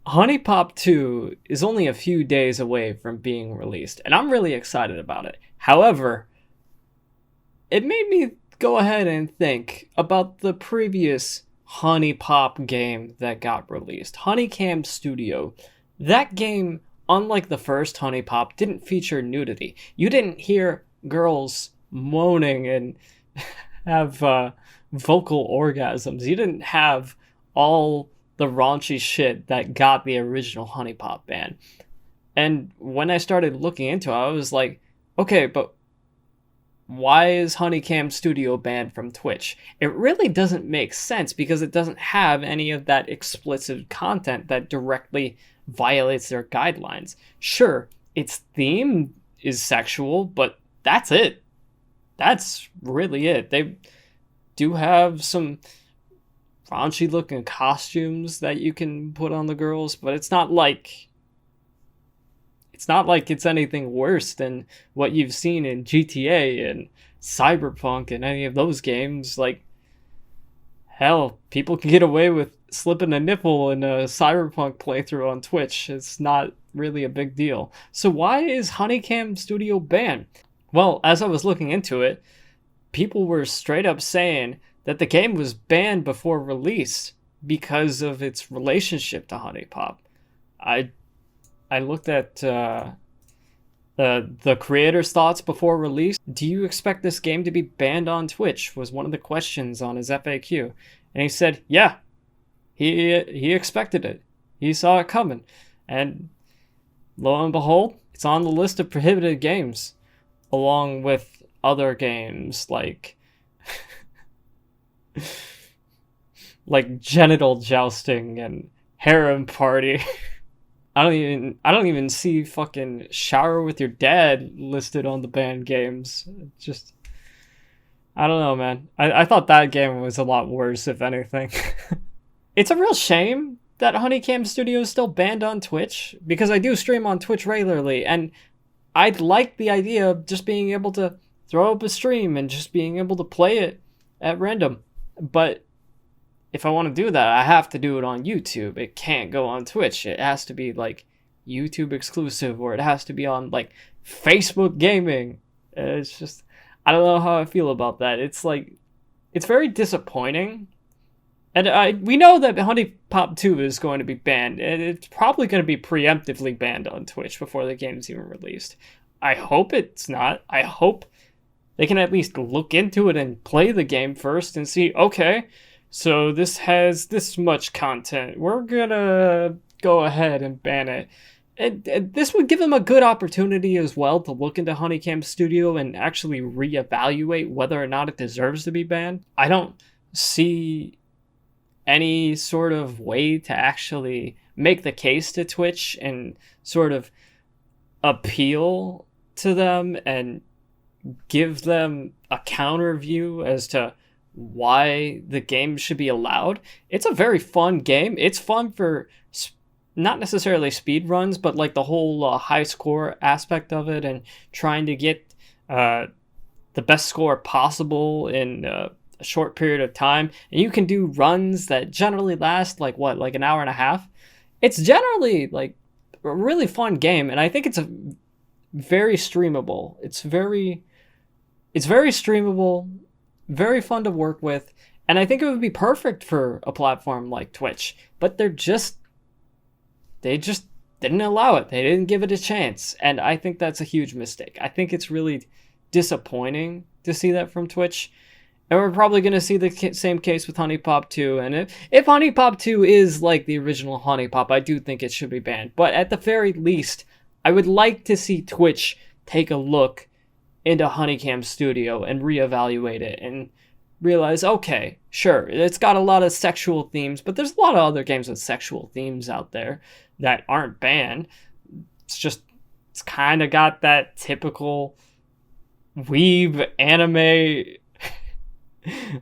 Honey Pop 2 is only a few days away from being released, and I'm really excited about it. However, it made me go ahead and think about the previous Honey Pop game that got released, Huniecam Studio. That game, unlike the first Honey Pop, didn't feature nudity. You didn't hear girls moaning and have vocal orgasms. You didn't have all the raunchy shit that got the original Honey Pop ban. And when I started looking into it, I was like, okay, but why is Huniecam Studio banned from Twitch? It really doesn't make sense because it doesn't have any of that explicit content that directly violates their guidelines. Sure, its theme is sexual, but that's it. That's really it. They do have some raunchy looking costumes that you can put on the girls, but it's not like it's anything worse than what you've seen in GTA and Cyberpunk and any of those games. Like, hell, people can get away with slipping a nipple in a Cyberpunk playthrough on Twitch. It's not really a big deal. So why is Huniecam Studio banned? Well, as I was looking into it, people were straight up saying that the game was banned before release because of its relationship to Honey Pop. I looked at the creator's thoughts before release. Do you expect this game to be banned on Twitch? Was one of the questions on his FAQ. And he said, yeah, he expected it. He saw it coming. And lo and behold, it's on the list of prohibited games, along with other games like like genital jousting and harem party. I don't even see fucking shower with your dad listed on the banned games. Just, I don't know, man. I thought that game was a lot worse, if anything. It's a real shame that Huniecam Studio is still banned on Twitch, because I do stream on Twitch regularly, and I'd like the idea of just being able to throw up a stream and just being able to play it at random. But if I want to do that, I have to do it on YouTube. It can't go on Twitch. It has to be like YouTube exclusive, or it has to be on like Facebook Gaming. It's just, I don't know how I feel about that. It's like, it's very disappointing. And we know that Honey Pop 2 is going to be banned, and it's probably going to be preemptively banned on Twitch before the game's even released. I hope it's not. I hope they can at least look into it and play the game first and see, okay, so this has this much content. We're gonna go ahead and ban it. And this would give them a good opportunity as well to look into Huniecam Studio and actually reevaluate whether or not it deserves to be banned. I don't see any sort of way to actually make the case to Twitch and sort of appeal to them and give them a counter view as to why the game should be allowed. It's a very fun game. It's fun for not necessarily speed runs, but like the whole high score aspect of it and trying to get the best score possible in a short period of time. And you can do runs that generally last like an hour and a half. It's generally like a really fun game, and I think it's a very streamable. It's very streamable, very fun to work with, and I think it would be perfect for a platform like Twitch. But they just didn't allow it. They didn't give it a chance, and I think that's a huge mistake. I think it's really disappointing to see that from Twitch, and we're probably going to see the same case with Honey Pop 2. And if Honey Pop 2 is like the original Honey Pop, I do think it should be banned. But at the very least, I would like to see Twitch take a look into Huniecam Studio and reevaluate it and realize, okay, sure, it's got a lot of sexual themes, but there's a lot of other games with sexual themes out there that aren't banned. It's kind of got that typical weeb anime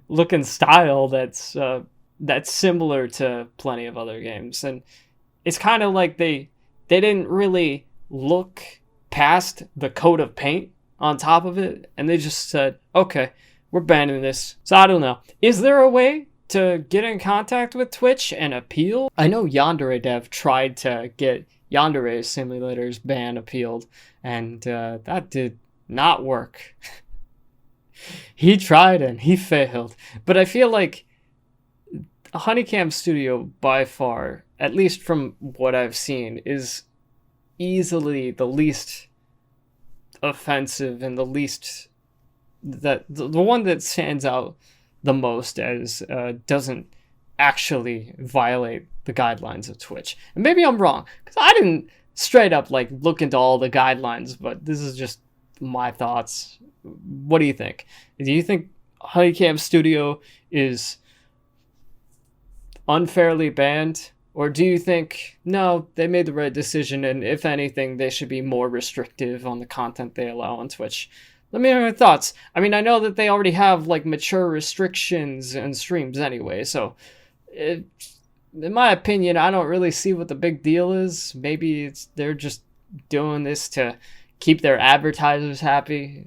looking style that's similar to plenty of other games. And it's kind of like they didn't really look past the coat of paint on top of it, and they just said, okay, we're banning this. So I don't know. Is there a way to get in contact with Twitch and appeal. I know Yandere Dev tried to get Yandere Simulator's ban appealed, and that did not work. He tried and he failed. But I feel like Huniecam Studio, by far, at least from what I've seen, is easily the least offensive and the least the one that stands out the most as doesn't actually violate the guidelines of Twitch. And maybe I'm wrong, because I didn't straight up like look into all the guidelines, but this is just my thoughts. What do you think? Do you think Huniecam Studio is unfairly banned? Or do you think, no, they made the right decision, and if anything, they should be more restrictive on the content they allow on Twitch? Let me know your thoughts. I mean, I know that they already have, like, mature restrictions and streams anyway, so in my opinion, I don't really see what the big deal is. Maybe they're just doing this to keep their advertisers happy.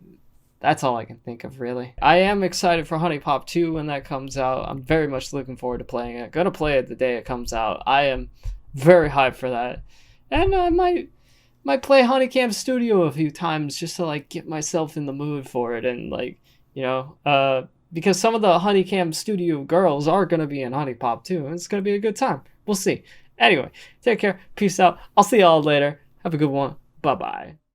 That's all I can think of, really. I am excited for Honey Pop 2 when that comes out. I'm very much looking forward to playing it. Gonna play it the day it comes out. I am very hyped for that. And I might play Huniecam Studio a few times just to, like, get myself in the mood for it. And, like, you know, because some of the Huniecam Studio girls are gonna be in Honey Pop 2. And it's gonna be a good time. We'll see. Anyway, take care. Peace out. I'll see y'all later. Have a good one. Bye-bye.